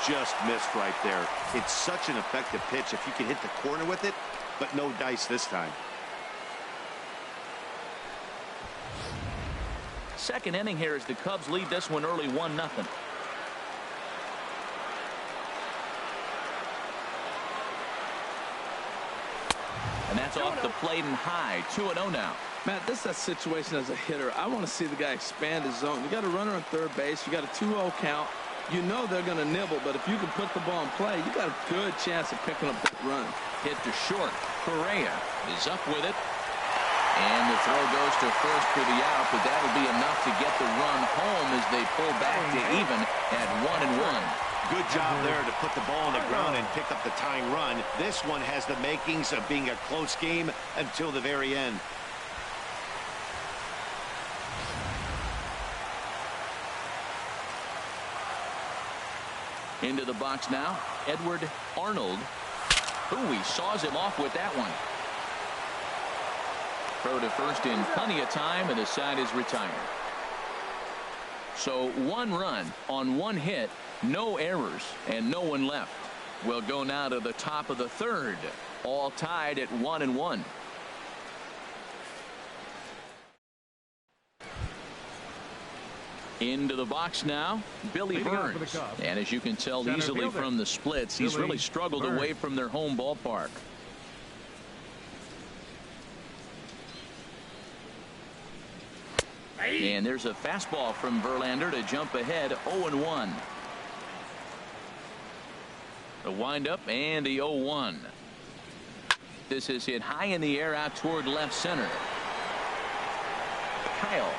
just missed right there. It's such an effective pitch if you can hit the corner with it, but no dice this time. Second inning here as the Cubs lead this one early 1-0. And that's off the plate and high. 2-0 now. Matt, this is a situation as a hitter. I want to see the guy expand his zone. You got a runner on third base. You got a 2-0 count. You know they're going to nibble, but if you can put the ball in play, you got a good chance of picking up that run. Hit to short. Correa is up with it. And the throw goes to first for the out, but that'll be enough to get the run home as they pull back to even at 1-1. Good job there to put the ball on the ground and pick up the tying run. This one has the makings of being a close game until the very end. Into the box now, Edward Arnold. Ooh, he saws him off with that one. Throw to first in plenty of time, and the side is retired. So 1 run on 1 hit, no errors, and no one left. We'll go now to the top of the third, all tied at 1-1. Into the box now, Billy Burns. And as you can tell easily from the splits, he's really struggled away from their home ballpark. And there's a fastball from Verlander to jump ahead 0-1. The windup and the 0-1. This is hit high in the air out toward left center. Kyle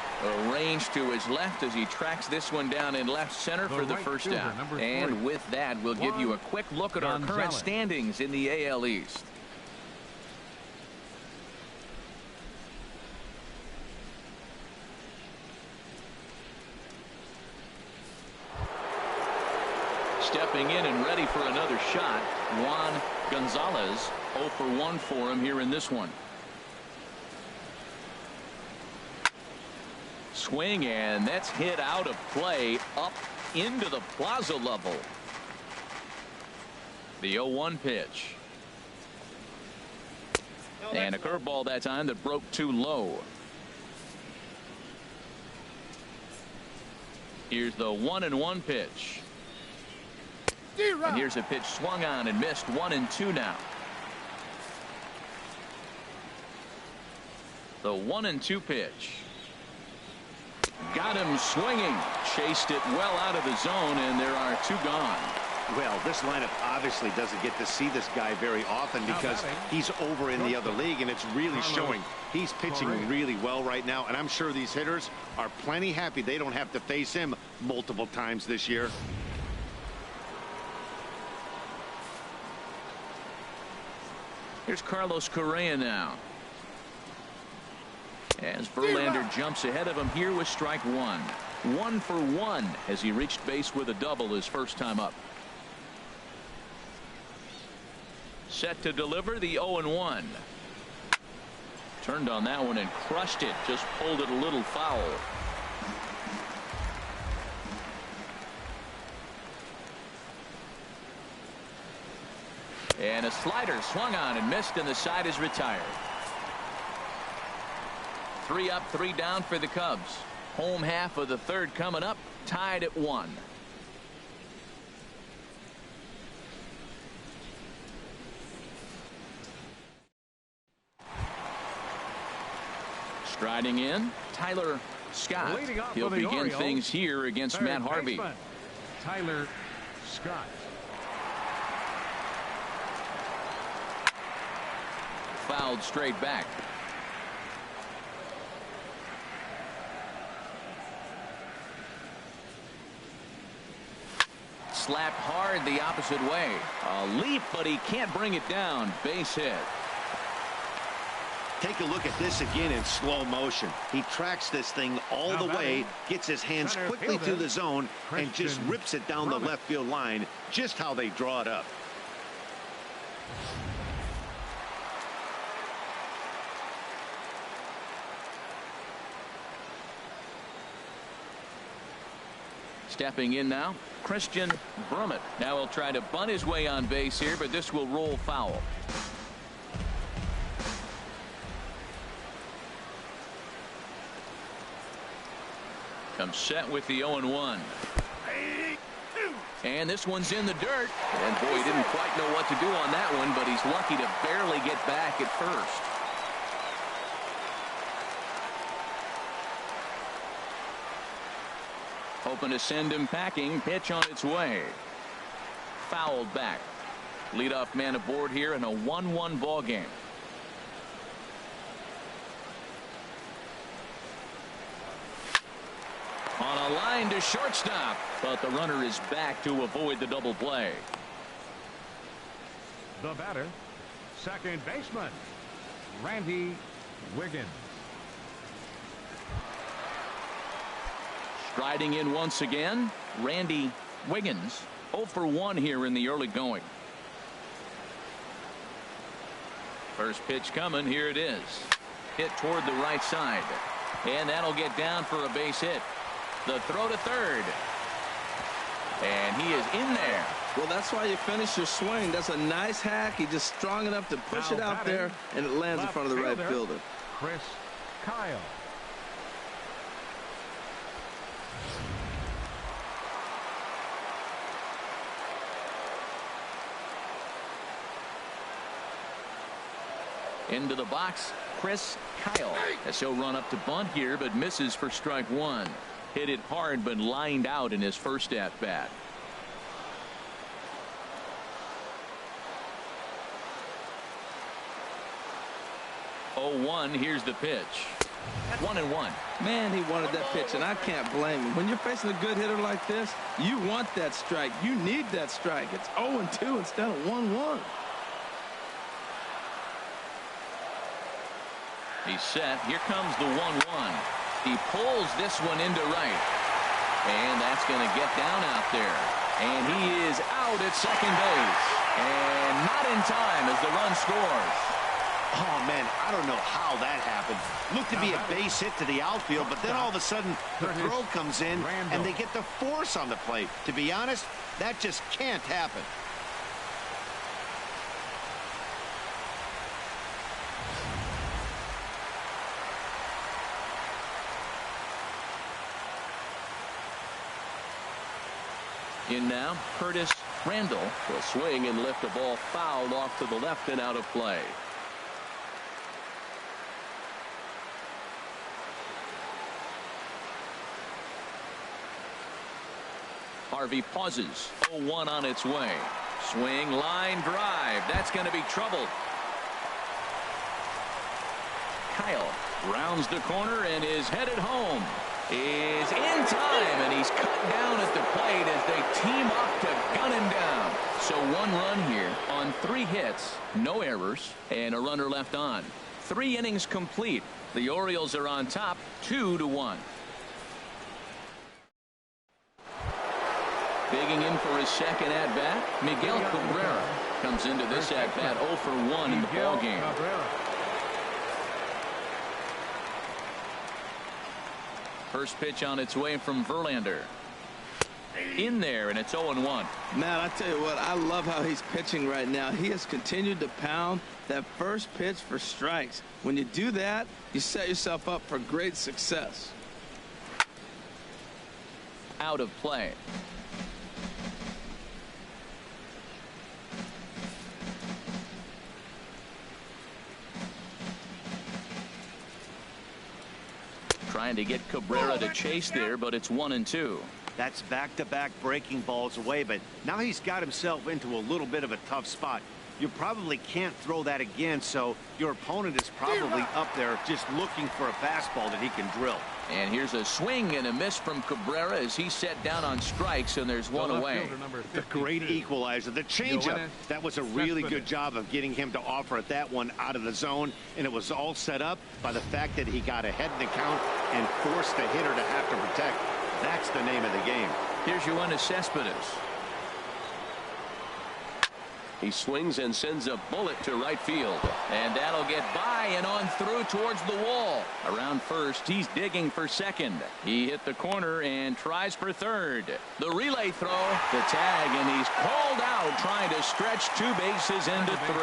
arranged to his left as he tracks this one down in left center for the first out. And with that, we'll give you a quick look at our current standings in the AL East. Stepping in and ready for another shot, Juan Gonzalez. 0 for 1 for him here in this one. Swing, and that's hit out of play up into the plaza level. The 0-1 pitch. And a curveball that time that broke too low. Here's the 1-1 pitch. And here's a pitch swung on and missed. 1-2 now. The 1-2 pitch. Got him swinging. Chased it well out of the zone, and there are 2 gone. Well, this lineup obviously doesn't get to see this guy very often because he's over in the other league, and it's really showing. He's pitching really well right now, and I'm sure these hitters are plenty happy they don't have to face him multiple times this year. Here's Carlos Correa now. As Verlander jumps ahead of him here with strike 1. 1 for 1 as he reached base with a double his first time up. Set to deliver the 0-1. Turned on that one and crushed it. Just pulled it a little foul. And a slider swung on and missed, and the side is retired. 3 up, 3 down for the Cubs. Home half of the third coming up, tied at 1. Striding in, Tyler Scott. He'll begin things here against Matt Harvey. Tyler Scott. Fouled straight back. Slapped hard the opposite way. A leap, but he can't bring it down. Base hit. Take a look at this again in slow motion. He tracks this thing all the way, gets his hands quickly through the zone, and just rips it down the left field line, just how they draw it up. Stepping in now, Christian Brummett. Now he'll try to bunt his way on base here, but this will roll foul. Comes set with the 0-1. And this one's in the dirt. And boy, he didn't quite know what to do on that one, but he's lucky to barely get back at first. Hoping to send him packing. Pitch on its way. Fouled back. Leadoff man aboard here in a 1-1 ball game. On a line to shortstop, but the runner is back to avoid the double play. The batter, second baseman, Randy Wiggins. Striding in once again, Randy Wiggins. 0 for 1 here in the early going. First pitch coming. Here it is. Hit toward the right side. And that'll get down for a base hit. The throw to third. And he is in there. Well, that's why you finish your swing. That's a nice hack. He's just strong enough to push it out there, and it lands in front of the right fielder. Chris Kyle. Into the box, Chris Kyle. As he'll run up to bunt here, but misses for strike one. Hit it hard, but lined out in his first at bat. Oh, 1. Here's the pitch. 1-1. Man, he wanted that pitch, and I can't blame him. When you're facing a good hitter like this, you want that strike. You need that strike. It's 0-2 instead of 1-1. He's set. Here comes the 1-1. He pulls this one into right. And that's going to get down out there. And he is out at second base. And not in time as the run scores. Oh, man, I don't know how that happened. Looked to be a base hit to the outfield, but then all of a sudden the throw comes in and they get the force on the plate. To be honest, that just can't happen. In now, Curtis Randall will swing and lift a ball fouled off to the left and out of play. Harvey pauses. 0-1 on its way. Swing, line drive. That's going to be trouble. Kyle rounds the corner and is headed home. Is in time, and he's cut down at the plate as they team up to gun him down. So 1 run here on 3 hits, no errors, and a runner left on. 3 innings complete. The Orioles are on top 2-1. Bigging in for his second at-bat, Miguel Cabrera comes into this at-bat 0 for 1 in the ballgame. First pitch on its way from Verlander. In there, and it's 0-1. Man, I tell you what, I love how he's pitching right now. He has continued to pound that first pitch for strikes. When you do that, you set yourself up for great success. Out of play. Trying to get Cabrera to chase there, but it's 1-2. That's back-to-back breaking balls away, but now he's got himself into a little bit of a tough spot. You probably can't throw that again, so your opponent is probably up there just looking for a fastball that he can drill. And here's a swing and a miss from Cabrera as he's set down on strikes, and there's one away. The great equalizer, the changeup. That was a really good job of getting him to offer at that one out of the zone, and it was all set up by the fact that he got ahead in the count and forced the hitter to have to protect. That's the name of the game. Here's Yoenis Cespedes. He swings and sends a bullet to right field. And that'll get by and on through towards the wall. Around first, he's digging for second. He hit the corner and tries for third. The relay throw, the tag, and he's called out trying to stretch 2 bases into 3.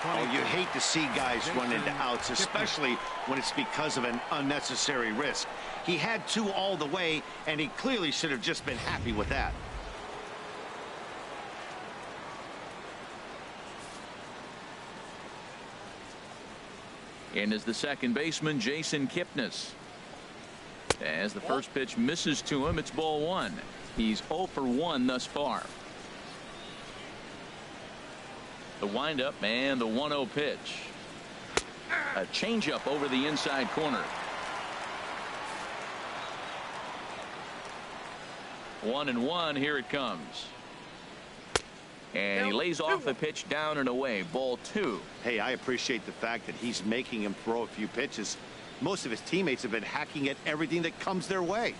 Oh, you hate to see guys run into outs, especially when it's because of an unnecessary risk. He had 2 all the way, and he clearly should have just been happy with that. In is the second baseman, Jason Kipnis. As the first pitch misses to him, it's ball 1. He's 0 for 1 thus far. The windup and the 1-0 pitch. A changeup over the inside corner. 1-1, here it comes. And he lays off the pitch down and away. Ball 2. Hey, I appreciate the fact that he's making him throw a few pitches. Most of his teammates have been hacking at everything that comes their way.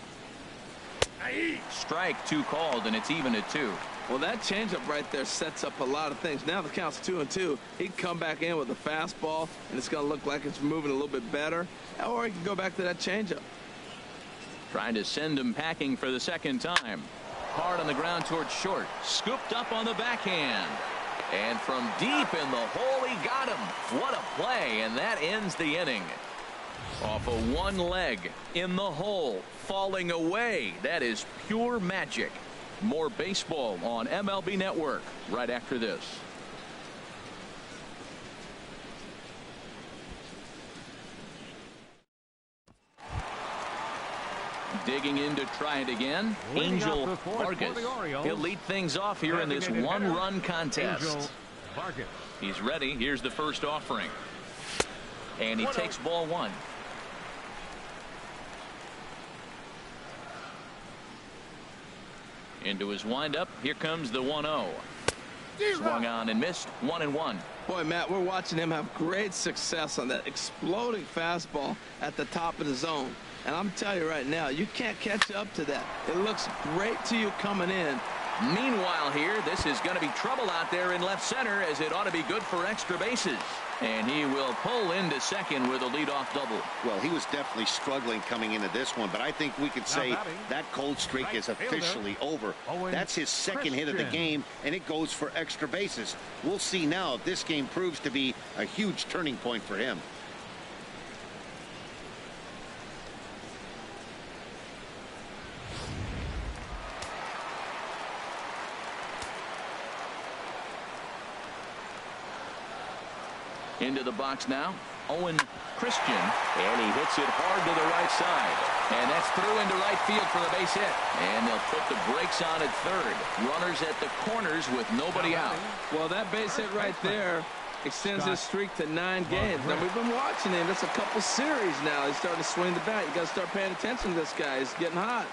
Strike 2 called, and it's even at 2. Well, that changeup right there sets up a lot of things. Now the count's 2-2. He can come back in with a fastball, and it's going to look like it's moving a little bit better. Or he can go back to that changeup. Trying to send him packing for the second time. Hard on the ground towards short. Scooped up on the backhand. And from deep in the hole, he got him. What a play, and that ends the inning. Off of one leg, in the hole, falling away. That is pure magic. More baseball on MLB Network right after this. Digging in to try it again, Angel Vargas. He'll lead things off here in this one-run contest. He's ready. Here's the first offering. And he takes ball 1. Into his windup. Here comes the 1-0. Swung on and missed. 1-1. Boy, Matt, we're watching him have great success on that exploding fastball at the top of the zone. And I'm telling you right now, you can't catch up to that. It looks great to you coming in. Meanwhile here, this is going to be trouble out there in left center, as it ought to be good for extra bases. And he will pull into second with a leadoff double. Well, he was definitely struggling coming into this one, but I think we could say that cold streak is officially over. That's his second hit of the game, and it goes for extra bases. We'll see now if this game proves to be a huge turning point for him. Into the box now, Owen Christian, and he hits it hard to the right side. And that's through into right field for the base hit. And they'll put the brakes on at third. Runners at the corners with nobody out. Well, that base hit right there extends his streak to 9 games. Now, we've been watching him. It's a couple series now. He's starting to swing the bat. You got to start paying attention to this guy. He's getting hot.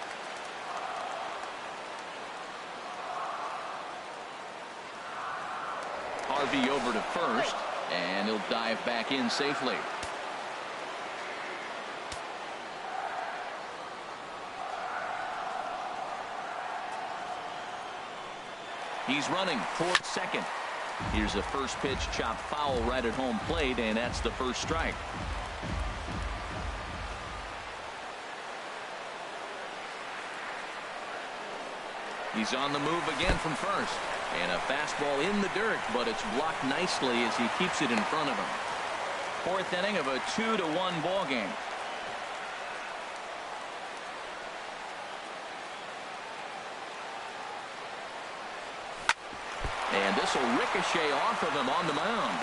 Harvey over to first. And he'll dive back in safely. He's running towards second. Here's a first pitch chopped foul right at home plate, and that's the first strike. He's on the move again from first. And a fastball in the dirt, but it's blocked nicely as he keeps it in front of him. Fourth inning of a 2-1 ball game. And this will ricochet off of him on the mound.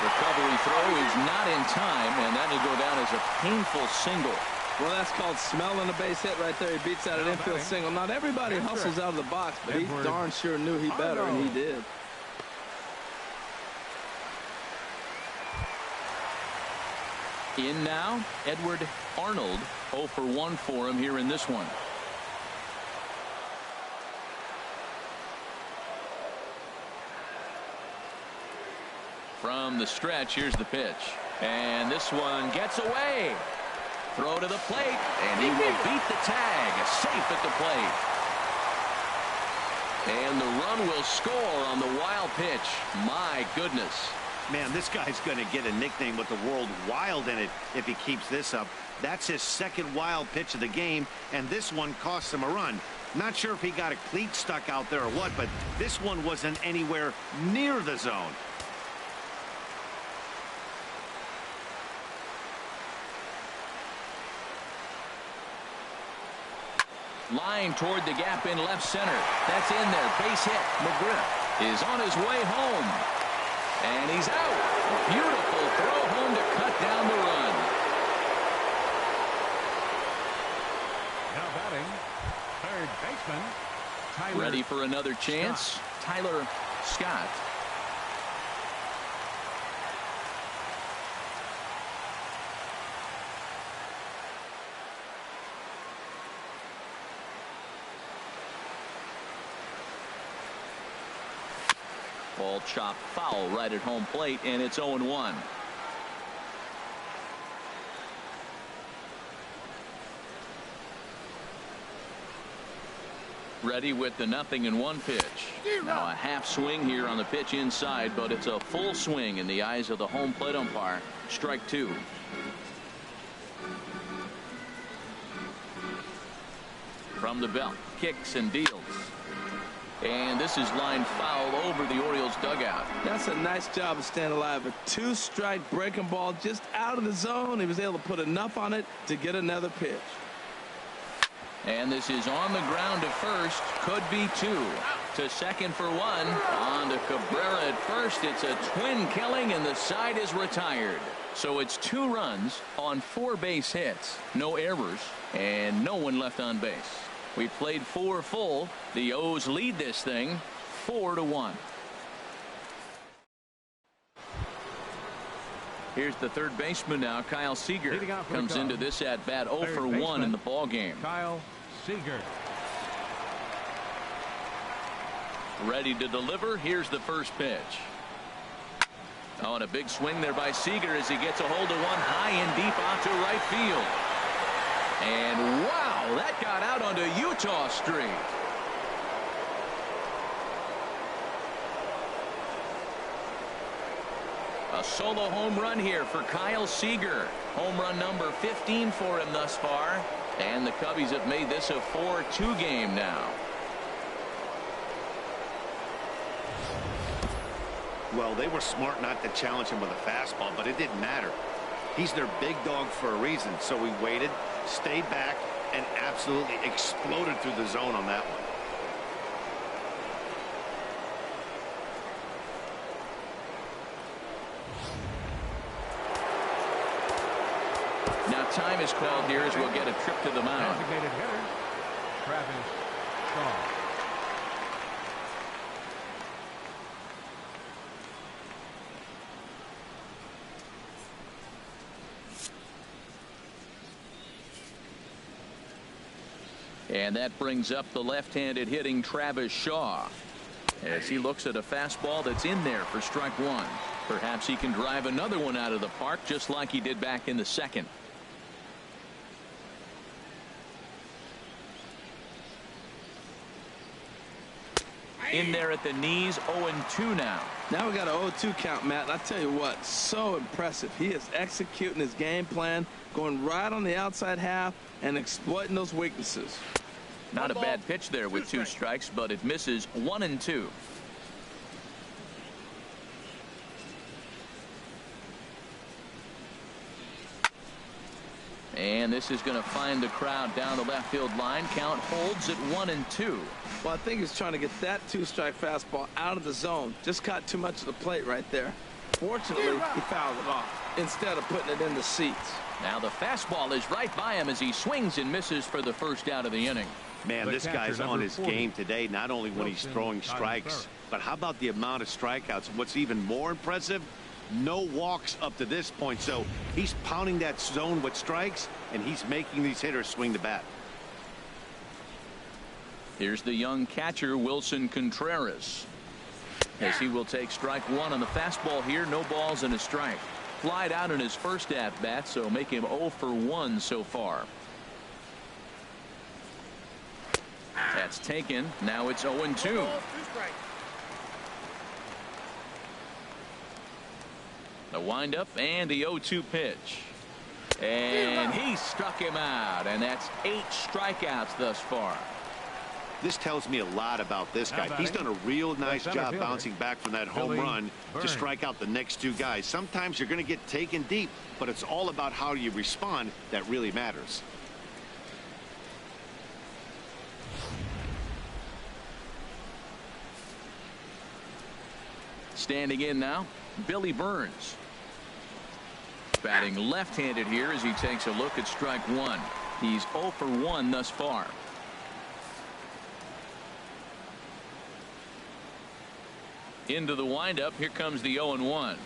Recovery throw is not in time, and that will go down as a painful single. Well, that's called smelling a base hit right there. He beats out an infield single. Not everybody hustles out of the box, but he darn sure knew he better, and he did. In now, Edward Arnold. 0 for 1 for him here in this one. From the stretch, here's the pitch. And this one gets away. Throw to the plate, and he will beat the tag. Safe at the plate. And the run will score on the wild pitch. My goodness. Man, this guy's going to get a nickname with the world Wild in it if he keeps this up. That's his second wild pitch of the game, and this one costs him a run. Not sure if he got a cleat stuck out there or what, but this one wasn't anywhere near the zone. Line toward the gap in left center. That's in there. Base hit. McGriff is on his way home. And he's out. Beautiful throw home to cut down the run. Now batting, third baseman, Tyler. Ready for another chance. Tyler Scott. Ball chopped foul right at home plate, and it's 0-1. Ready with the 0-1 pitch. Now a half swing here on the pitch inside, but it's a full swing in the eyes of the home plate umpire. Strike two. From the belt, kicks and deals. And this is line foul over the Orioles dugout. That's a nice job of staying alive. A two-strike breaking ball just out of the zone. He was able to put enough on it to get another pitch. And this is on the ground to first. Could be two. To second for one. On to Cabrera at first. It's a twin killing, and the side is retired. So it's 2 runs on 4 base hits. No errors, and no one left on base. We played 4 full. The O's lead this thing 4-1. Here's the third baseman now, Kyle Seager. Comes into this at bat 0 for 1 in the ball game. Kyle Seager. Ready to deliver. Here's the first pitch. Oh, and a big swing there by Seager as he gets a hold of one high and deep onto right field. And wow, that got out onto Utah Street. A solo home run here for Kyle Seager. Home run number 15 for him thus far. And the Cubbies have made this a 4-2 game now. Well, they were smart not to challenge him with a fastball, but it didn't matter. He's their big dog for a reason. So we waited, stayed back, and absolutely exploded through the zone on that one. Now time is called here as we'll get a trip to the mound. Designated hitter, Travis Shaw. And that brings up the left-handed hitting Travis Shaw as he looks at a fastball that's in there for strike one. Perhaps he can drive another one out of the park just like he did back in the second. In there at the knees. 0-2 now. Now we got an 0-2 count, Matt. And I tell you what, so impressive. He is executing his game plan, going right on the outside half and exploiting those weaknesses. Not a bad pitch there with 2 strikes, but it misses. 1-2. And this is going to find the crowd down the left field line. Count holds at 1-2. Well, I think he's trying to get that 2-strike fastball out of the zone. Just caught too much of the plate right there. Fortunately, he fouled it off instead of putting it in the seats. Now the fastball is right by him as he swings and misses for the first out of the inning. Man, this guy's on his game today, not only when he's throwing strikes, but how about the amount of strikeouts? What's even more impressive, no walks up to this point. So he's pounding that zone with strikes, and he's making these hitters swing the bat. Here's the young catcher, Wilson Contreras, as he will take strike one on the fastball here. No balls and a strike. Flied out in his first at bat, so make him 0 for 1 so far. That's taken. Now it's 0-2. The windup and the 0-2 pitch. And he struck him out. And that's 8 strikeouts thus far. This tells me a lot about this guy. He's done a real nice job bouncing back from that home run to strike out the next 2 guys. Sometimes you're going to get taken deep, but it's all about how you respond that really matters. Standing in now, Billy Burns. Batting left-handed here as he takes a look at strike 1. He's 0 for 1 thus far. Into the windup. Here comes the 0-1.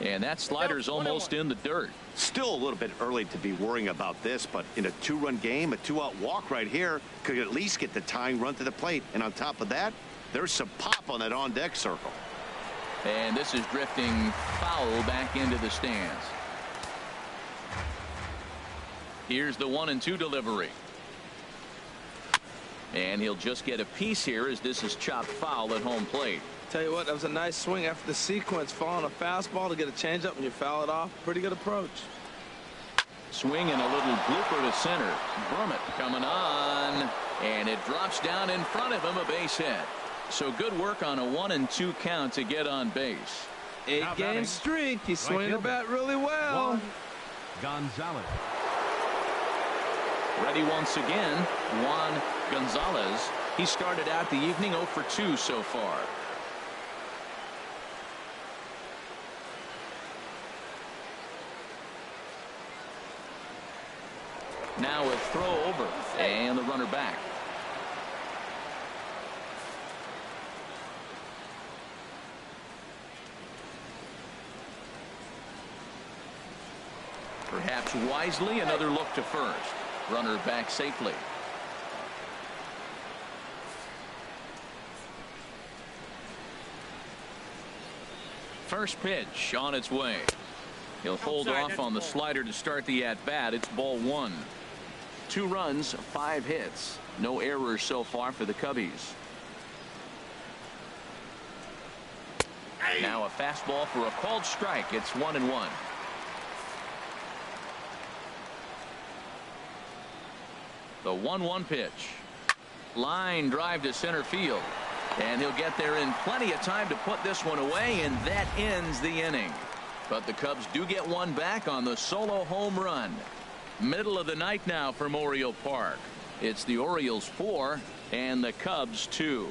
And that slider's almost in the dirt. Still a little bit early to be worrying about this, but in a 2-run game, a 2-out walk right here could at least get the tying run to the plate. And on top of that, there's some pop on that on-deck circle. And this is drifting foul back into the stands. Here's the 1-2 delivery. And he'll just get a piece here as this is chopped foul at home plate. Tell you what, that was a nice swing after the sequence. Following a fastball to get a changeup and you foul it off. Pretty good approach. Swing and a little blooper to center. Brummett coming on. And it drops down in front of him, a base hit. So good work on a 1-2 count to get on base. 8-game streak. He's swinging the bat really well. Gonzalez. Ready once again, Juan Gonzalez. He started out the evening 0 for 2 so far. Now a throw over and the runner back. Perhaps wisely, another look to first. Runner back safely. First pitch on its way. He'll hold off on the slider to start the at-bat. It's ball 1. 2 runs, 5 hits. No errors so far for the Cubbies. Now a fastball for a called strike. It's 1-1. The 1-1 pitch. Line drive to center field. And he'll get there in plenty of time to put this one away, and that ends the inning. But the Cubs do get one back on the solo home run. Middle of the night now from Oriole Park. It's the Orioles 4 and the Cubs 2.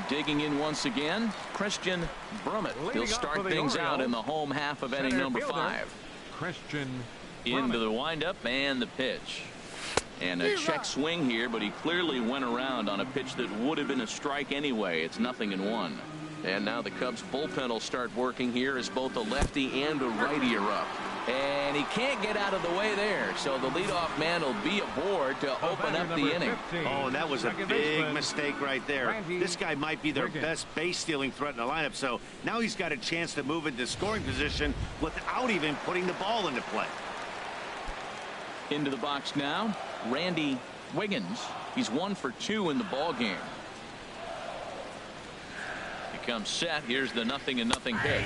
Digging in once again, Christian Brummett. He'll start things out in the home half of inning number 5. Christian Into the windup and the pitch. And a check swing here, but he clearly went around on a pitch that would have been a strike anyway. It's 0-1. And now the Cubs bullpen will start working here as both a lefty and a righty are up. And he can't get out of the way there. So the leadoff man will be aboard to open up the inning. Oh, and that was a big mistake right there. This guy might be their best base stealing threat in the lineup. So now he's got a chance to move into scoring position without even putting the ball into play. Into the box now, Randy Wiggins. He's 1 for 2 in the ball game. He comes set. Here's the 0-0 pitch.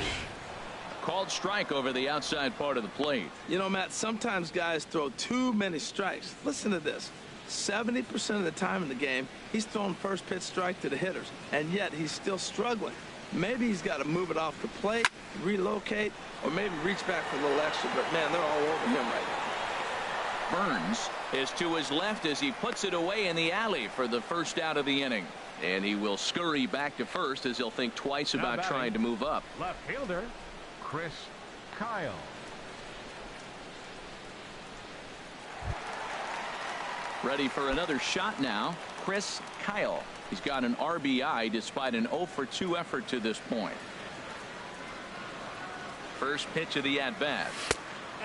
Called strike over the outside part of the plate. You know, Matt, sometimes guys throw too many strikes. Listen to this. 70% of the time in the game, he's throwing first pitch strike to the hitters, and yet he's still struggling. Maybe he's got to move it off the plate, relocate, or maybe reach back for a little extra, but man, they're all over him right now. Burns is to his left as he puts it away in the alley for the first out of the inning. And he will scurry back to first as he'll think twice about trying to move up. Left fielder, Chris Kyle. Ready for another shot now, Chris Kyle. He's got an RBI despite an 0 for 2 effort to this point. First pitch of the at-bat.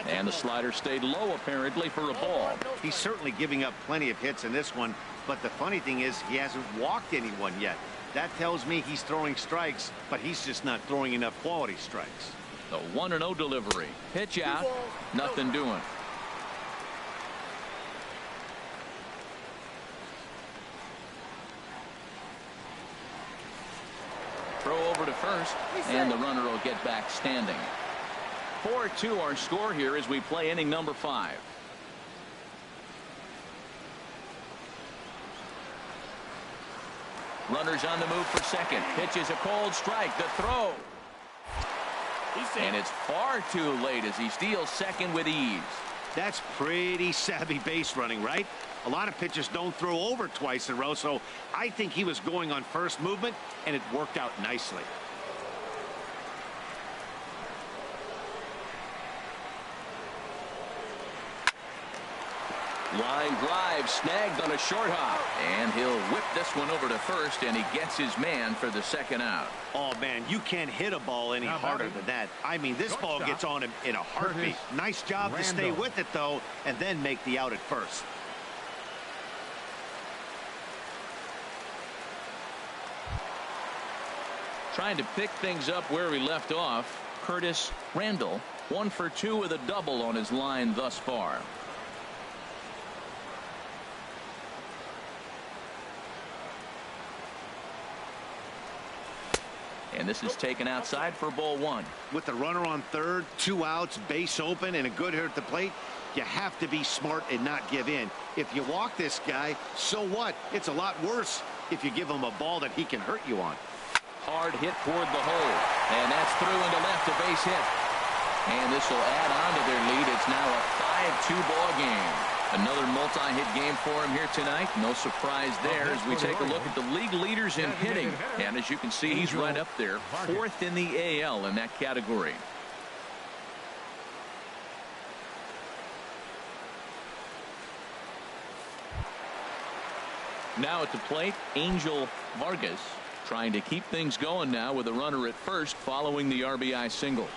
And the slider stayed low apparently for a ball. He's certainly giving up plenty of hits in this one, but the funny thing is he hasn't walked anyone yet. That tells me he's throwing strikes, but he's just not throwing enough quality strikes. The 1-0 delivery. Pitch out. Nothing doing. Throw over to first, and the runner will get back standing. 4-2 our score here as we play inning number 5. Runners on the move for second. Pitch is a cold strike. The throw. And it's far too late as he steals second with ease. That's pretty savvy base running, right? A lot of pitchers don't throw over twice in a row, so I think he was going on first movement, and it worked out nicely. Line drive snagged on a short hop, and he'll whip this one over to first, and he gets his man for the second out. Oh man, you can't hit a ball any harder than that. I mean, this ball gets on him in a heartbeat. Nice job to stay with it though, and then make the out at first. Trying to pick things up where we left off, Curtis Randall, 1 for 2 with a double on his line thus far. And this is taken outside for ball 1. With the runner on third, 2 outs, base open, and a good hitter at the plate, you have to be smart and not give in. If you walk this guy, so what? It's a lot worse if you give him a ball that he can hurt you on. Hard hit toward the hole, and that's through into left, a base hit. And this will add on to their lead. It's now a 5-2 ball game. Another multi-hit game for him here tonight. No surprise there as we take a look at the league leaders in hitting. And as you can see, he's right up there, 4th in the AL in that category. Now at the plate, Angel Vargas trying to keep things going now with a runner at first following the RBI single.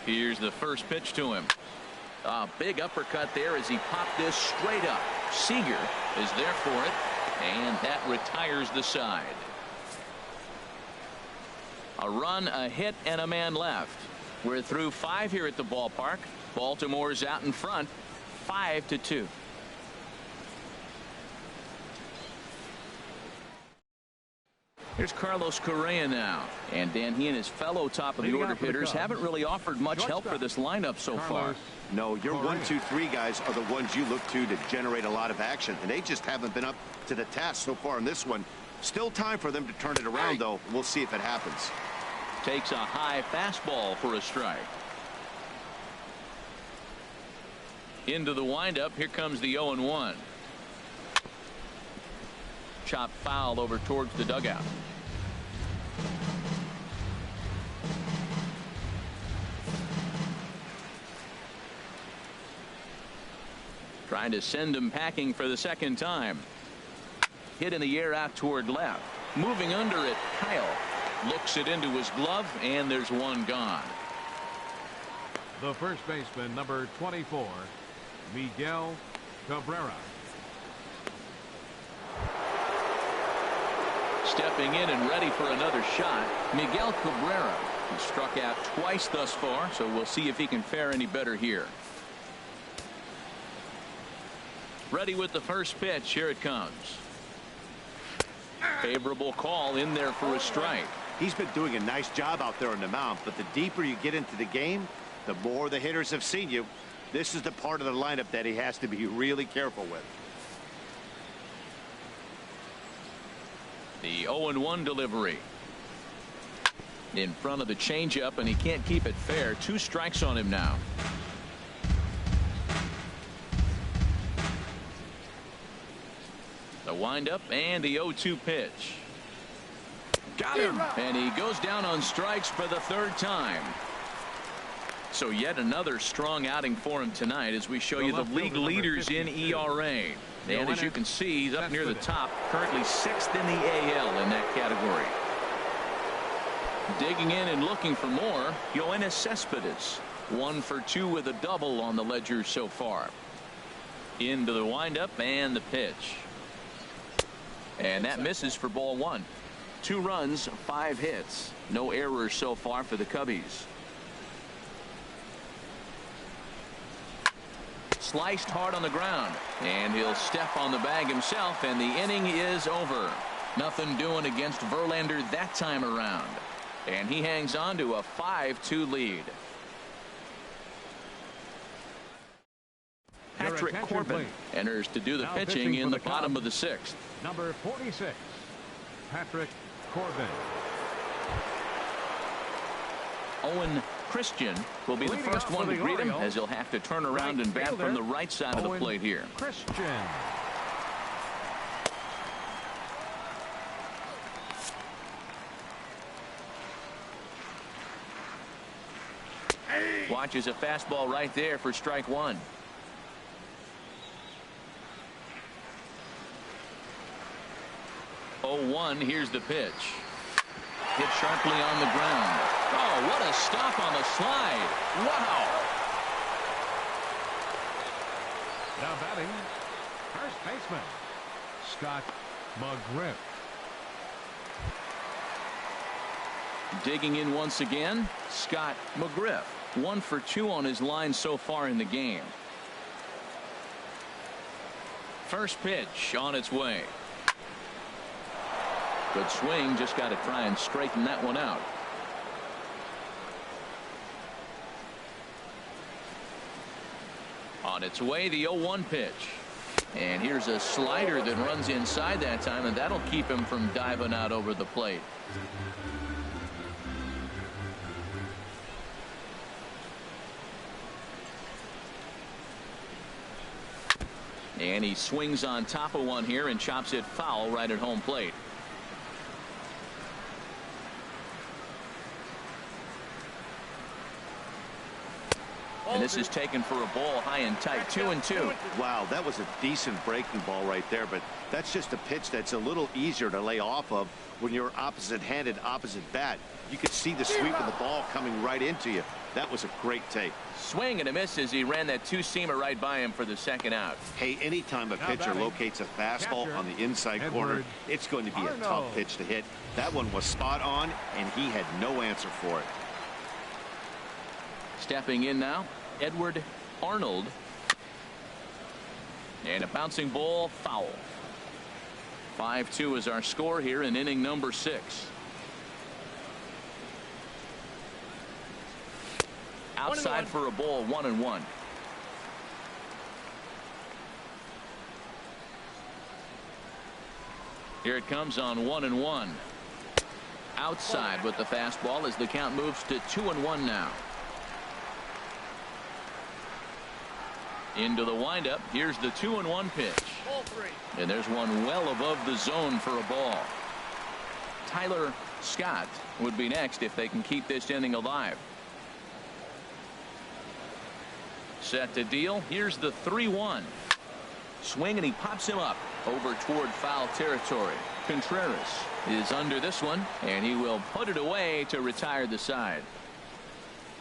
Here's the first pitch to him. A big uppercut there as he popped this straight up. Seager is there for it, and that retires the side. A run, a hit, and a man left. We're through 5 here at the ballpark. Baltimore's out in front, 5-2. Here's Carlos Correa now. And Dan, he and his fellow top of the order hitters haven't really offered much help for this lineup so far. No, your 1, 2, 3 guys are the ones you look to generate a lot of action, and they just haven't been up to the task so far in this one. Still time for them to turn it around, though. We'll see if it happens. Takes a high fastball for a strike. Into the windup. Here comes the 0-1. Chop foul over towards the dugout. Trying to send him packing for the second time. Hit in the air out toward left. Moving under it, Kyle looks it into his glove, and there's one gone. The first baseman, number 24, Miguel Cabrera. Stepping in and ready for another shot, Miguel Cabrera. He struck out twice thus far, so we'll see if he can fare any better here. Ready with the first pitch. Here it comes. Favorable call in there for a strike. He's been doing a nice job out there on the mound, but the deeper you get into the game, the more the hitters have seen you. This is the part of the lineup that he has to be really careful with. The 0-1 delivery. In front of the changeup, and he can't keep it fair. 2 strikes on him now. The windup and the 0-2 pitch. Got him. And he goes down on strikes for the 3rd time. So yet another strong outing for him tonight as we show you the league leaders in ERA. And as you can see, he's up near the top, currently 6th in the AL in that category. Digging in and looking for more, Yoenis Cespedes, 1 for 2 with a double on the ledger so far. Into the windup and the pitch. And that misses for ball 1. 2 runs, 5 hits. No errors so far for the Cubbies. Sliced hard on the ground, and he'll step on the bag himself, and the inning is over. Nothing doing against Verlander that time around, and he hangs on to a 5-2 lead. Patrick Corbin enters to do the pitching in the bottom of the 6th. Number 46, Patrick Corbin. Owen Christian will be the first one to greet him, as he'll have to turn around and bat from the right side of the plate here. Christian. Watches a fastball right there for strike 1. Here's the pitch. Hit sharply on the ground. Oh, what a stop on the slide. Wow. Now batting, first baseman, Scott McGriff. Digging in once again, Scott McGriff. 1 for 2 on his line so far in the game. First pitch on its way. Good swing, just got to try and straighten that one out. On its way, the 0-1 pitch. And here's a slider that runs inside that time, and that'll keep him from diving out over the plate. And he swings on top of one here and chops it foul right at home plate. And this is taken for a ball high and tight, 2-2. Wow, that was a decent breaking ball right there, but that's just a pitch that's a little easier to lay off of when you're opposite-handed, opposite bat. You could see the sweep of the ball coming right into you. That was a great take. Swing and a miss as he ran that 2-seamer right by him for the second out. Hey, anytime a pitcher locates a fastball on the inside corner, it's going to be a tough pitch to hit. That one was spot on, and he had no answer for it. Stepping in now, Edward Arnold. And a bouncing ball, foul. 5-2 is our score here in inning number 6. Outside for a ball, 1-1. Here it comes on 1-1. Outside with the fastball as the count moves to 2-1 now. Into the windup. Here's the 2-1 pitch. And there's one well above the zone for a ball. Tyler Scott would be next if they can keep this inning alive. Set to deal. Here's the 3-1. Swing, and he pops him up over toward foul territory. Contreras is under this one, and he will put it away to retire the side.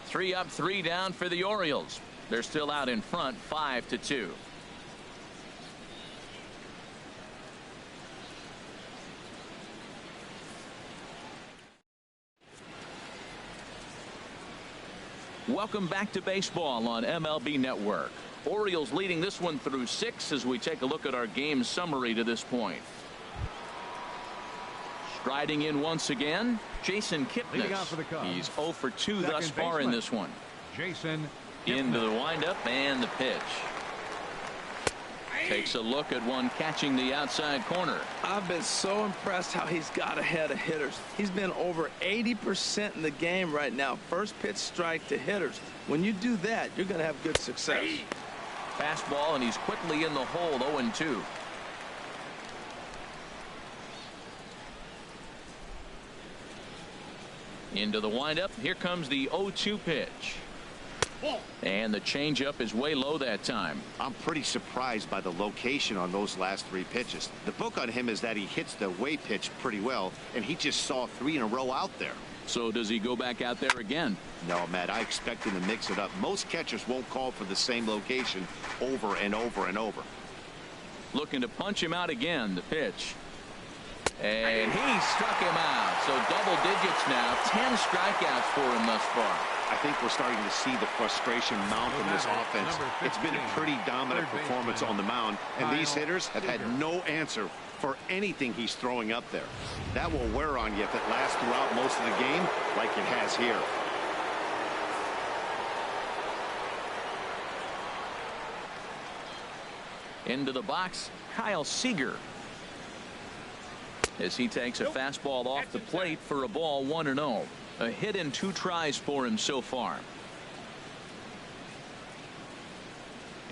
3 up, 3 down for the Orioles. They're still out in front, 5-2. Welcome back to baseball on MLB Network. Orioles leading this one through 6 as we take a look at our game summary to this point. Striding in once again, Jason Kipnis. He's 0 for 2 thus far in this one. Jason into the windup and the pitch. Takes a look at one catching the outside corner. I've been so impressed how he's got ahead of hitters. He's been over 80% in the game right now. First pitch strike to hitters. When you do that, you're going to have good success. Fastball, and he's quickly in the hole, 0-2. Into the windup. Here comes the 0-2 pitch. And the changeup is way low that time. I'm pretty surprised by the location on those last 3 pitches. The book on him is that he hits the way pitch pretty well, and he just saw 3 in a row out there. So does he go back out there again? No, Matt, I expect him to mix it up. Most catchers won't call for the same location over and over and over. Looking to punch him out again. The pitch. And he struck him out. So double digits now. 10 strikeouts for him thus far. I think we're starting to see the frustration mount in this offense. It's been a pretty dominant performance on the mound, and these hitters have had no answer for anything he's throwing up there. That will wear on you if it lasts throughout most of the game like it has here. Into the box, Kyle Seager, as he takes a fastball off the plate for a ball, 1-0. A hit in 2 tries for him so far.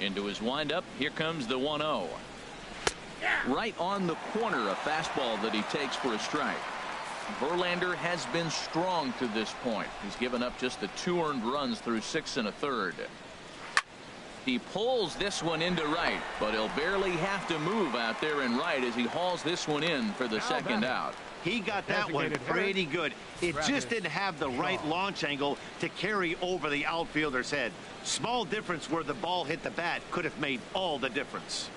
Into his windup, here comes the 1-0. Right on the corner, a fastball that he takes for a strike. Verlander has been strong to this point. He's given up just the 2 earned runs through 6 1/3. He pulls this one into right, but he'll barely have to move out there in right as he hauls this one in for the second out. He got that one pretty good. It just didn't have the right launch angle to carry over the outfielder's head. Small difference where the ball hit the bat could have made all the difference.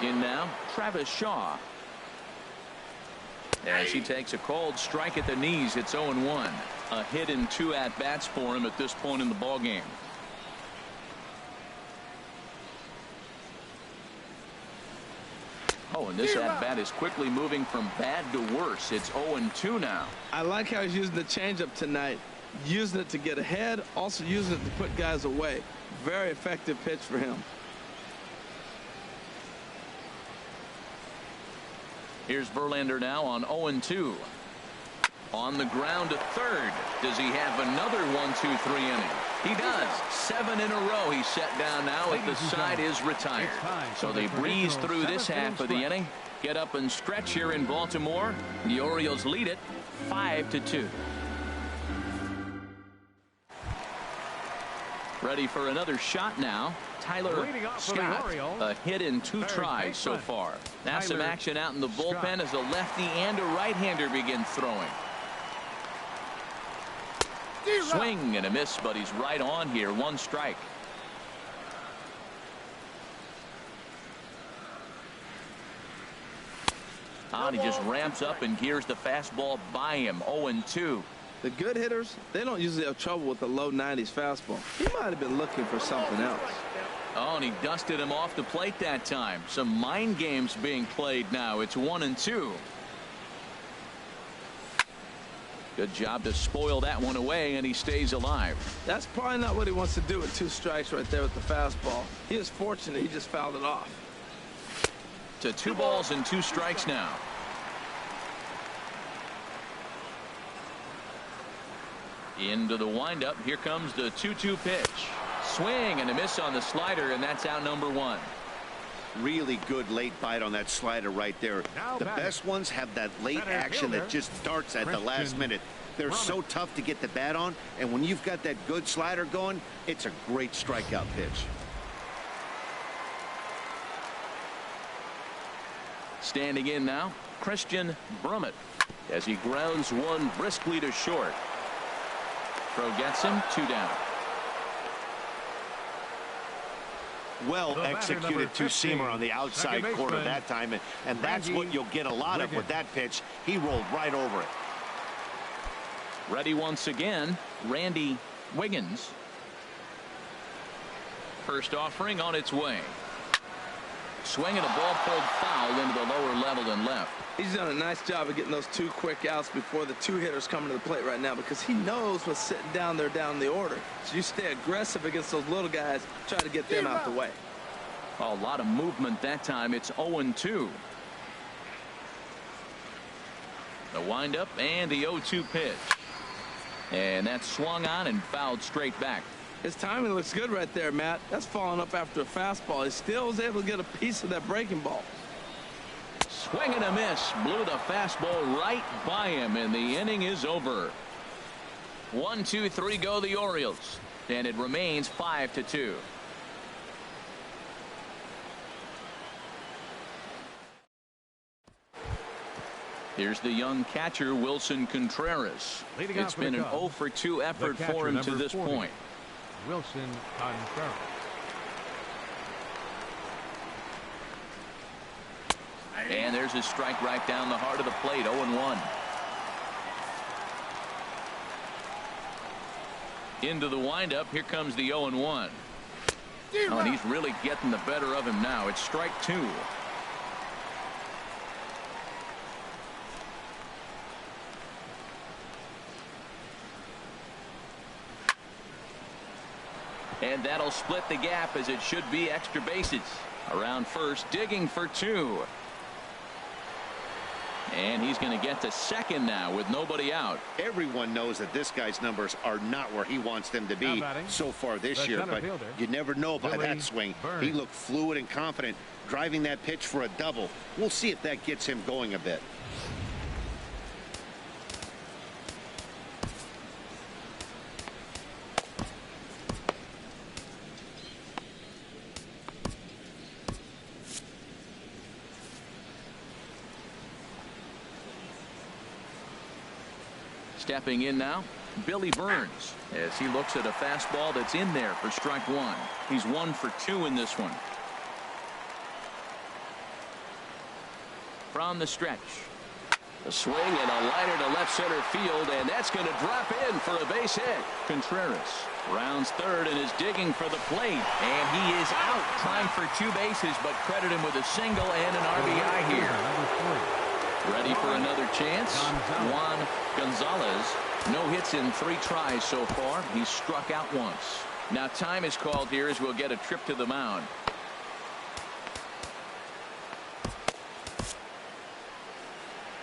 In now, Travis Shaw, as he takes a cold strike at the knees. It's 0-1. A hit in 2 at-bats for him at this point in the ballgame. Oh, and this at-bat is quickly moving from bad to worse. It's 0-2 now. I like how he's using the changeup tonight. Using it to get ahead, also using it to put guys away. Very effective pitch for him. Here's Verlander now on 0-2. On the ground to third. Does he have another 1-2-3 inning? He does. 7 in a row he's set down now as the side is retired. So they breeze through this half of the inning. Get up and stretch here in Baltimore. The Orioles lead it 5-2. Ready for another shot now. Tyler Scott, a hit in 2 tries so far. Now some action out in the bullpen as a lefty and a right-hander begin throwing. Swing and a miss, but he's right on here. 1 strike. And he just ramps up and gears the fastball by him. 0-2. The good hitters, they don't usually have trouble with the low 90s fastball. He might have been looking for something else. Oh, and he dusted him off the plate that time. Some mind games being played now. It's 1-2. Good job to spoil that one away, and he stays alive. That's probably not what he wants to do with 2 strikes right there with the fastball. He was fortunate he just fouled it off. To 2 balls and 2 strikes now. Into the windup. Here comes the 2-2 pitch. Swing and a miss on the slider, and that's out number 1. Really good late bite on that slider right there. The best ones have that late action that just darts at the last minute. They're so tough to get the bat on, and when you've got that good slider going, it's a great strikeout pitch. Standing in now, Christian Brummett, as he grounds one briskly to short. Throw gets him, 2 down. Well executed 2-seamer on the outside corner that time, and that's what you'll get a lot of with that pitch. He rolled right over it. Ready once again, Randy Wiggins. First offering on its way. Swinging a ball pulled foul into the lower level and left. He's done a nice job of getting those 2 quick outs before the 2 hitters come to the plate right now, because he knows what's sitting down there down the order. So you stay aggressive against those little guys, try to get them out the way. A lot of movement that time. It's 0-2. The windup and the 0-2 pitch. And that's swung on and fouled straight back. His timing looks good right there, Matt. That's falling up after a fastball. He still was able to get a piece of that breaking ball. Swing and a miss. Blew the fastball right by him, and the inning is over. 1-2-3 go the Orioles, and it remains 5-2. Here's the young catcher, Wilson Contreras. It's been an 0 for 2 effort for him to this point. Wilson Contreras. And there's a strike right down the heart of the plate. 0-1. Into the windup. Here comes the 0-1. Oh, and he's really getting the better of him now. It's strike 2. And that'll split the gap, as it should be extra bases. Around first, digging for 2. And he's going to get to second now with nobody out. Everyone knows that this guy's numbers are not where he wants them to be so far this year, but you never know by that swing. He looked fluid and confident, driving that pitch for a double. We'll see if that gets him going a bit. Stepping in now, Billy Burns, as he looks at a fastball that's in there for strike 1. He's 1 for 2 in this one. From the stretch, a swing and a liner to left center field, and that's going to drop in for a base hit. Contreras rounds third and is digging for the plate, and he is out, trying for 2 bases, but credit him with a single and an RBI here. Ready for another chance. Juan Gonzalez, no hits in 3 tries so far. He's struck out once. Now time is called here, as we'll get a trip to the mound.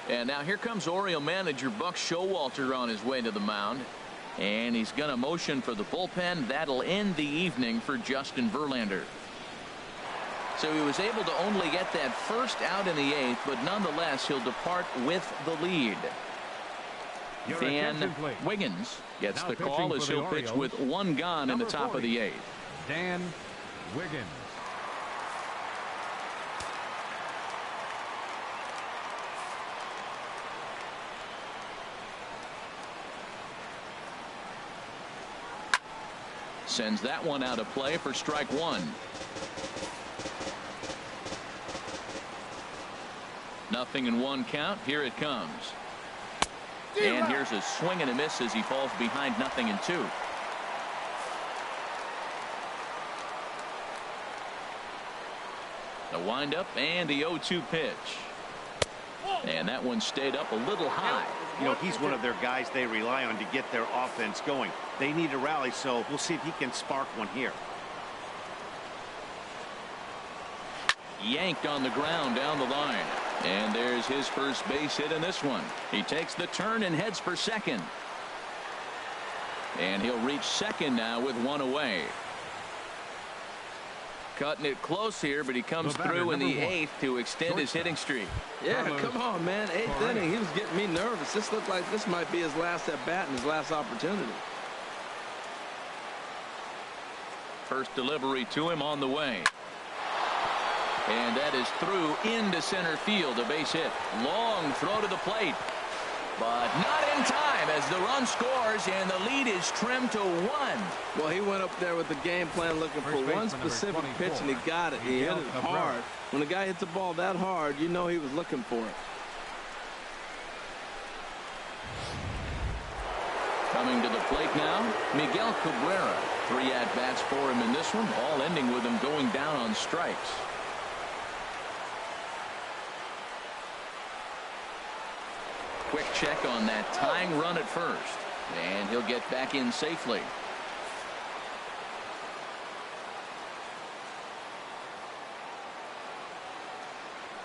And now here comes Oriole manager Buck Showalter on his way to the mound. And he's going to motion for the bullpen. That'll end the evening for Justin Verlander. So he was able to only get that first out in the 8th, but nonetheless he'll depart with the lead. Dan Wiggins gets the call as he'll pitch with 1 gone in the top of the 8th. Dan Wiggins. Sends that one out of play for strike 1. Nothing in 1 count. Here it comes. And here's a swing and a miss as he falls behind 0-2. The windup and the 0-2 pitch. And that one stayed up a little high. You know, he's one of their guys they rely on to get their offense going. They need a rally, so we'll see if he can spark one here. Yanked on the ground down the line. And there's his first base hit in this one. He takes the turn and heads for second. And he'll reach second now with 1 away. Cutting it close here, but he comes through in the 8th to extend his hitting streak. Yeah, come on, man. 8th inning, he was getting me nervous. This looked like this might be his last at bat and his last opportunity. First delivery to him on the way. And that is through into center field. A base hit. Long throw to the plate. But not in time, as the run scores and the lead is trimmed to 1. Well, he went up there with the game plan looking for one specific pitch, and he got it. He hit it hard. When a guy hits the ball that hard, you know he was looking for it. Coming to the plate now, Miguel Cabrera. 3 at-bats for him in this one, all ending with him going down on strikes. Quick check on that tying run at first, and he'll get back in safely.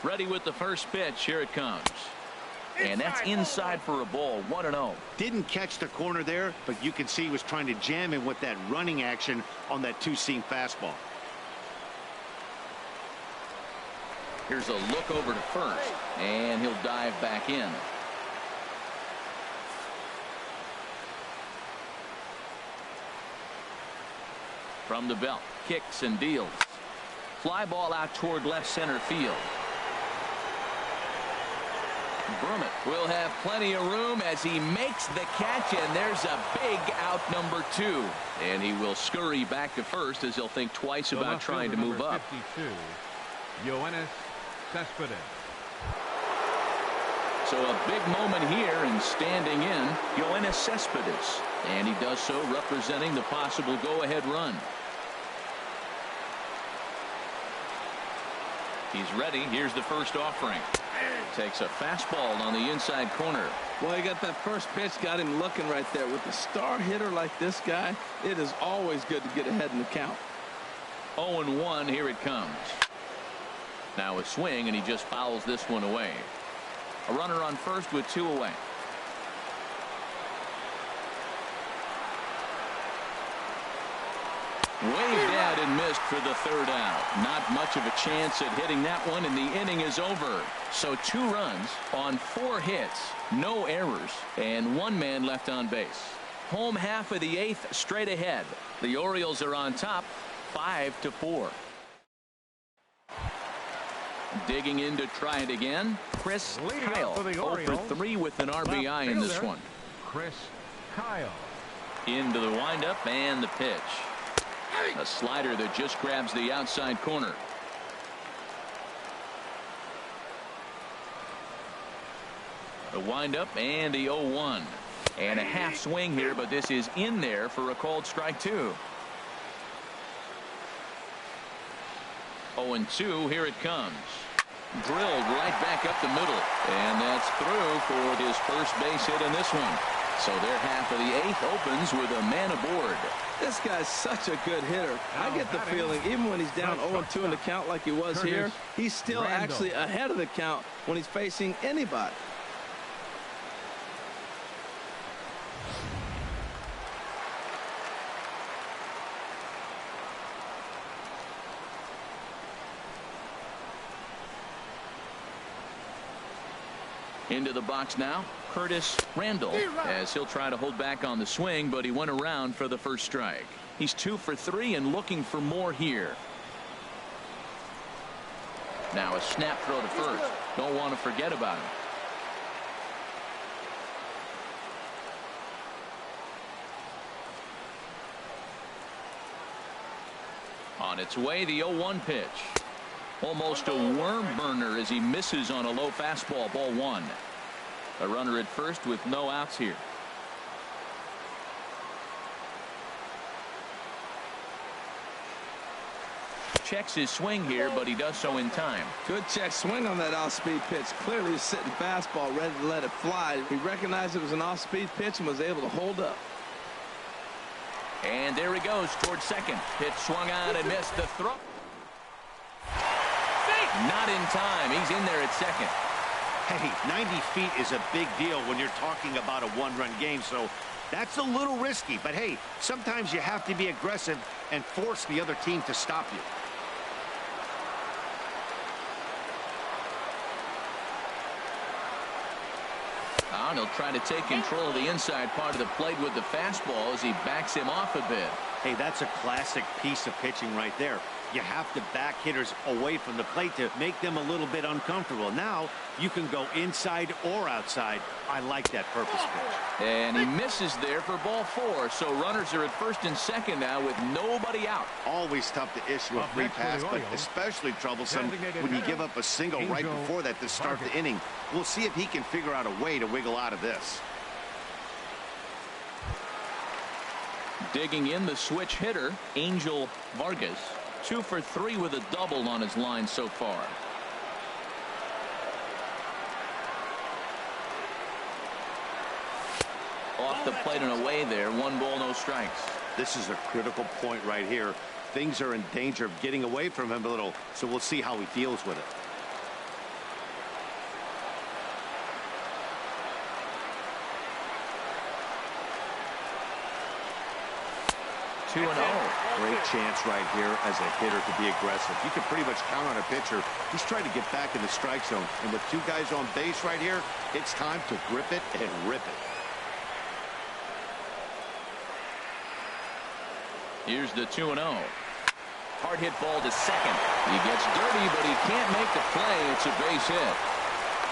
Ready with the first pitch. Here it comes. And that's inside for a ball. 1-0. Didn't catch the corner there, but you can see he was trying to jam him with that running action on that 2-seam fastball. Here's a look over to first, and he'll dive back in. From the belt, kicks and deals. Fly ball out toward left center field. Brummett will have plenty of room as he makes the catch, and there's a big out number 2. And he will scurry back to first as he'll think twice about trying to move up. 52, Yoenis Cespedes. So a big moment here, and standing in, Yoenis Cespedes. And he does so representing the possible go-ahead run. He's ready. Here's the first offering. Takes a fastball on the inside corner. Well, he got that first pitch, got him looking right there. With a star hitter like this guy, it is always good to get ahead in the count. 0-1, here it comes. Now a swing, and he just fouls this one away. A runner on first with 2 away. Waved out and missed for the 3rd out. Not much of a chance at hitting that one, and the inning is over. So 2 runs on 4 hits, no errors, and 1 man left on base. Home half of the 8th straight ahead. The Orioles are on top 5-4. Digging in to try it again, Chris Kyle. 0 for 3 with an RBI in this one. Chris Kyle. Into the windup and the pitch. A slider that just grabs the outside corner. The windup and the 0-1. And a half swing here, but this is in there for a called strike 2. 0-2, here it comes. Drilled right back up the middle. And that's through for his first base hit in this one. So their half of the 8th opens with a man aboard. This guy's such a good hitter. I get the feeling even when he's down 0-2 in the count like he was here, he's still actually ahead of the count when he's facing anybody. Into the box now, Curtis Randall, as he'll try to hold back on the swing, but he went around for the first strike. He's 2 for 3 and looking for more here. Now a snap throw to first. Don't want to forget about him. On its way, the 0-1 pitch. Almost a worm burner as he misses on a low fastball, ball 1. A runner at first with no outs here. Checks his swing here, but he does so in time. Good check swing on that off-speed pitch. Clearly he's sitting fastball ready to let it fly. He recognized it was an off-speed pitch and was able to hold up. And there he goes towards second. Pitch swung on and missed the throw. Not in time. He's in there at second. Hey, 90 feet is a big deal when you're talking about a 1-run game, so that's a little risky. But hey, sometimes you have to be aggressive and force the other team to stop you. And he'll try to take control of the inside part of the plate with the fastball as he backs him off a bit. Hey, that's a classic piece of pitching right there. You have to back hitters away from the plate to make them a little bit uncomfortable. Now you can go inside or outside. I like that purpose pitch. And he misses there for ball 4. So runners are at first and second now with nobody out. Always tough to issue a free pass, but especially troublesome when you give up a single right before that to start the inning. We'll see if he can figure out a way to wiggle out of this. Digging in the switch hitter, Angel Vargas. 2 for 3 with a double on his line so far. Off the plate and away there. 1 ball, no strikes. This is a critical point right here. Things are in danger of getting away from him a little, so we'll see how he deals with it. Two and 0. Great chance right here as a hitter to be aggressive. You can pretty much count on a pitcher. He's trying to get back in the strike zone. And with 2 guys on base right here, it's time to grip it and rip it. Here's the 2-0. Hard hit ball to second. He gets dirty, but he can't make the play. It's a base hit.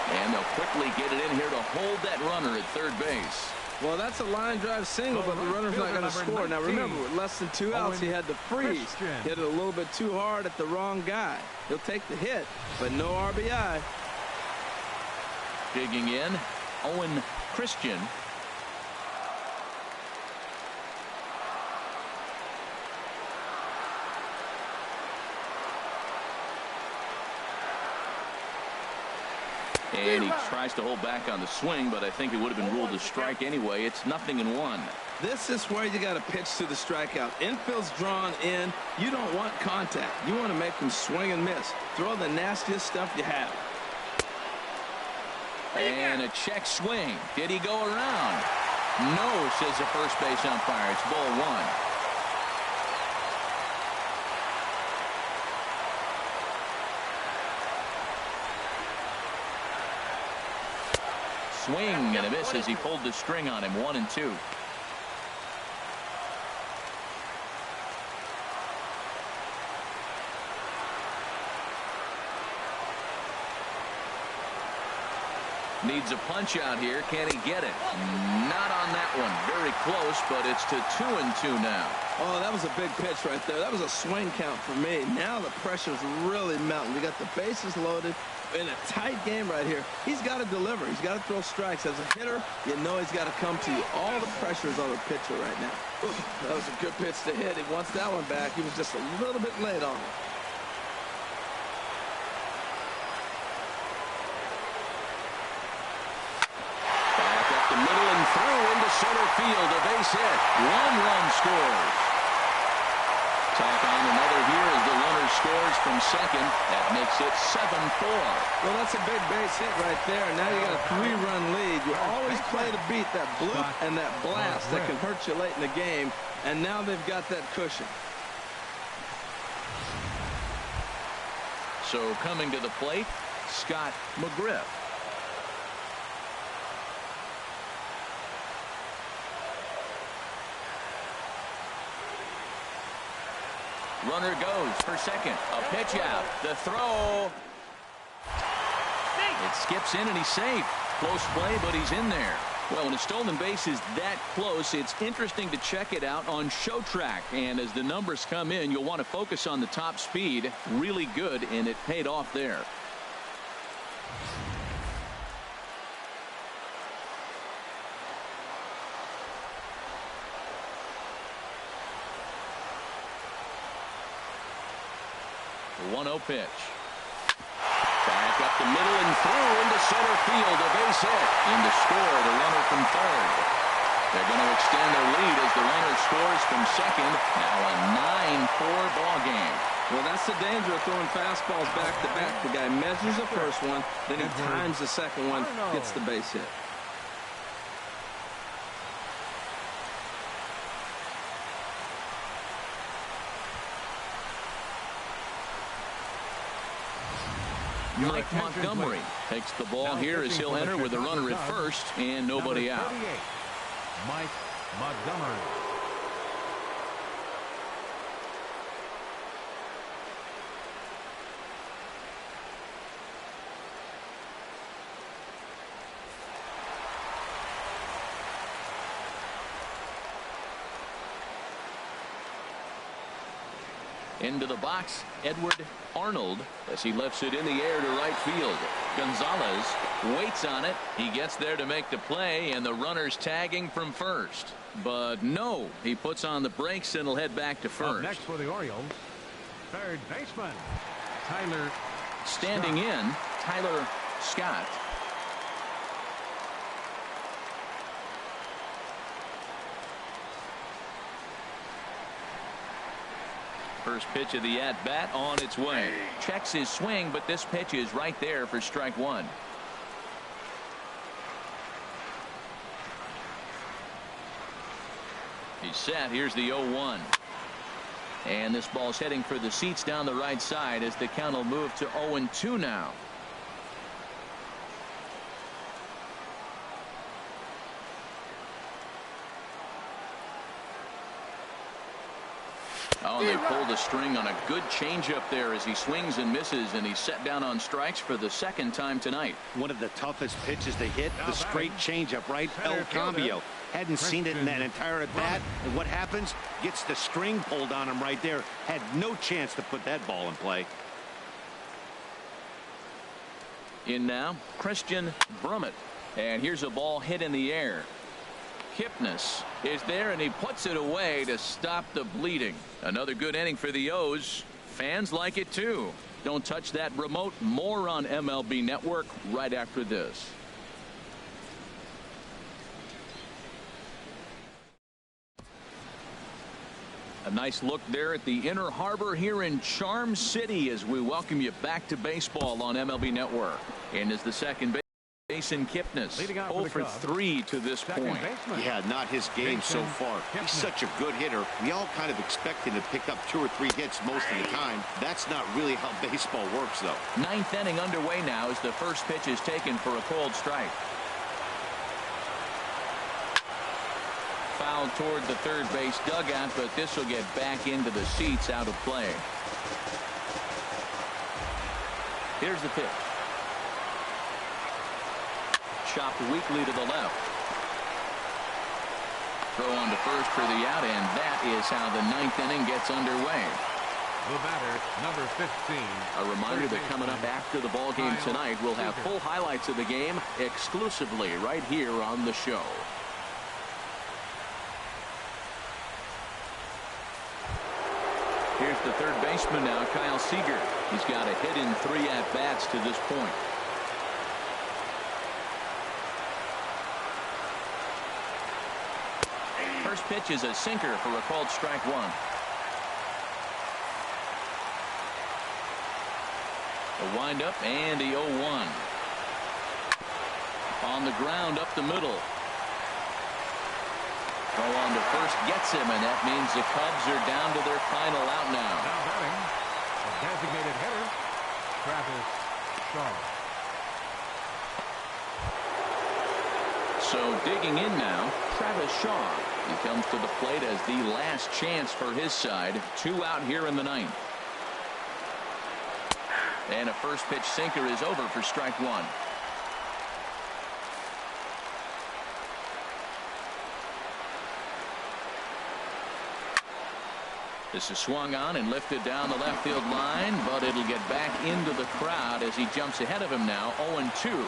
And they'll quickly get it in here to hold that runner at third base. Well, that's a line drive single, but the runner's not going to score. Now, remember, with less than 2 outs, he had to freeze. Hit it a little bit too hard at the wrong guy. He'll take the hit, but no RBI. Digging in, Owen Christian. And he tries to hold back on the swing, but I think it would have been ruled a strike anyway. It's 0-1. This is where you got to pitch to the strikeout. Infield's drawn in. You don't want contact. You want to make them swing and miss. Throw the nastiest stuff you have. And a check swing. Did he go around? No, says the first base umpire. It's ball one. Swing and a miss as he pulled the string on him. 1-2. Needs a punch out here. Can he get it? Not on that one. Very close, but it's to 2-2 now. Oh, that was a big pitch right there. That was a swing count for me. Now the pressure's really mounting. We got the bases loaded in a tight game right here. He's got to deliver. He's got to throw strikes. As a hitter, you know he's got to come to you. All the pressure is on the pitcher right now. That was a good pitch to hit. He wants that one back. He was just a little bit late on it. Center field, a base hit. 1 run scores. Tack on another here as the runner scores from second. That makes it 7-4. Well, that's a big base hit right there. Now you got a 3-run lead. You always play to beat that bloop and that blast that can hurt you late in the game. And now they've got that cushion. So coming to the plate, Scott McGriff. Runner goes for second. A pitch out. The throw. It skips in and he's safe. Close play, but he's in there. Well, when a stolen base is that close, it's interesting to check it out on Show Track. And as the numbers come in, you'll want to focus on the top speed. Really good, and it paid off there. The 1-0 pitch. Back up the middle and through into center field. A base hit. In to score the runner from third. They're going to extend their lead as the runner scores from second. Now a 9-4 ball game. Well, that's the danger of throwing fastballs back to back. The guy measures the first one, then he times the second one, gets the base hit. Mike Montgomery takes the ball here as he'll enter with a runner at first and nobody out. Mike Montgomery. Into the box, Edward Arnold as he lifts it in the air to right field. Gonzalez waits on it. He gets there to make the play, and the runner's tagging from first. But no, he puts on the brakes and will head back to first. Up next for the Orioles, third baseman, Tyler Standing Scott. in, Tyler Scott. First pitch of the at-bat on its way. Checks his swing, but this pitch is right there for strike one. He's set. Here's the 0-1. And this ball's heading for the seats down the right side as the count will move to 0-2 now. Oh, and they pulled the string on a good changeup there as he swings and misses, and he's set down on strikes for the second time tonight. One of the toughest pitches to hit, the straight changeup, right? El Cambio. Hadn't seen it in that entire at bat, and what happens? Gets the string pulled on him right there. Had no chance to put that ball in play. In now, Christian Brummett. And here's a ball hit in the air. Kipnis is there, and he puts it away to stop the bleeding. Another good inning for the O's. Fans like it too. Don't touch that remote. More on MLB Network right after this. A nice look there at the Inner Harbor here in Charm City as we welcome you back to baseball on MLB Network. And as the second baseman Kipnis, 0 for 3 to this point. Yeah, not his game so far. He's such a good hitter. We all kind of expect him to pick up 2 or 3 hits most of the time. That's not really how baseball works, though. Ninth inning underway now as the first pitch is taken for a cold strike. Foul toward the third base dugout, but this will get back into the seats, out of play. Here's the pitch. Chopped weakly to the left. Throw on to first for the out, and that is how the ninth inning gets underway. The batter, number 15. A reminder that coming up after the ball game tonight, we'll have full highlights of the game exclusively right here on the show. Here's the third baseman now, Kyle Seager. He's got a hit in 3 at-bats to this point. First pitch is a sinker for a called strike 1. A windup and the 0-1. On the ground up the middle. Throw on to first gets him, and that means the Cubs are down to their final out now. Now batting, the designated hitter, Travis Shaw. So digging in now, Travis Shaw. He comes to the plate as the last chance for his side. 2 out here in the ninth. And a first pitch sinker is over for strike 1. This is swung on and lifted down the left field line, but it'll get back into the crowd as he jumps ahead of him now. 0-2.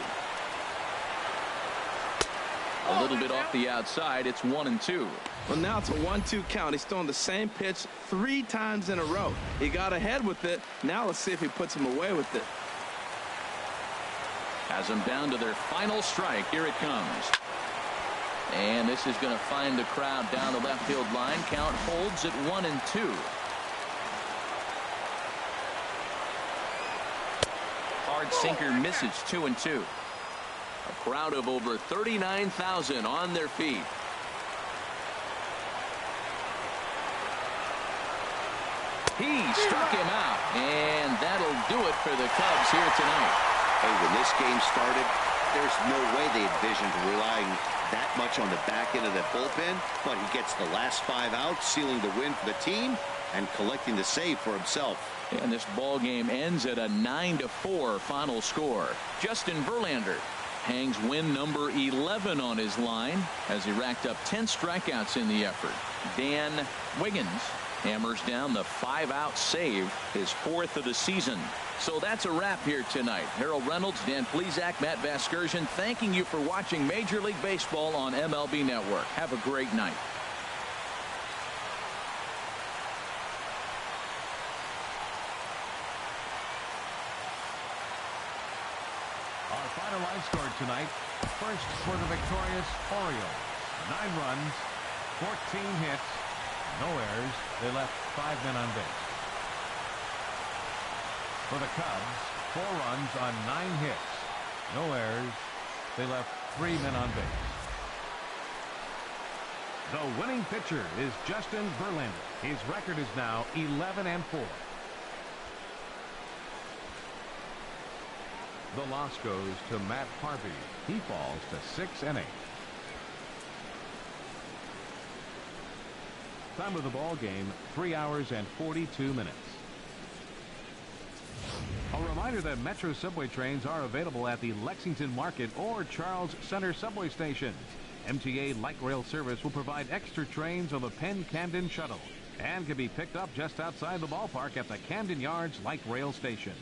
A little bit off the outside. It's 1-2. Well, now it's a 1-2 count. He's throwing the same pitch 3 times in a row. He got ahead with it. Now let's see if he puts him away with it. Has them down to their final strike. Here it comes. And this is going to find the crowd down the left field line. Count holds at 1-2. Hard sinker misses. 2-2. A crowd of over 39,000 on their feet. He struck him out, and that'll do it for the Cubs here tonight. Hey, when this game started, there's no way they envisioned relying that much on the back end of the bullpen, but he gets the last 5 outs, sealing the win for the team and collecting the save for himself. And this ball game ends at a 9-4 final score. Justin Verlander hangs win number 11 on his line as he racked up 10 strikeouts in the effort. Dan Wiggins hammers down the 5-out save, his 4th of the season. So that's a wrap here tonight. Harold Reynolds, Dan Plesac, Matt Vasgersian, thanking you for watching Major League Baseball on MLB Network. Have a great night. Our final line score tonight, first for the victorious Orioles. 9 runs, 14 hits, no errors. They left 5 men on base. For the Cubs, 4 runs on 9 hits, no errors. They left 3 men on base. The winning pitcher is Justin Verlander. His record is now 11-4. The loss goes to Matt Harvey. He falls to 6 innings. Time of the ball game, 3 hours and 42 minutes. A reminder that Metro subway trains are available at the Lexington Market or Charles Center subway stations. MTA Light Rail service will provide extra trains on the Penn-Camden Shuttle and can be picked up just outside the ballpark at the Camden Yards Light Rail Station.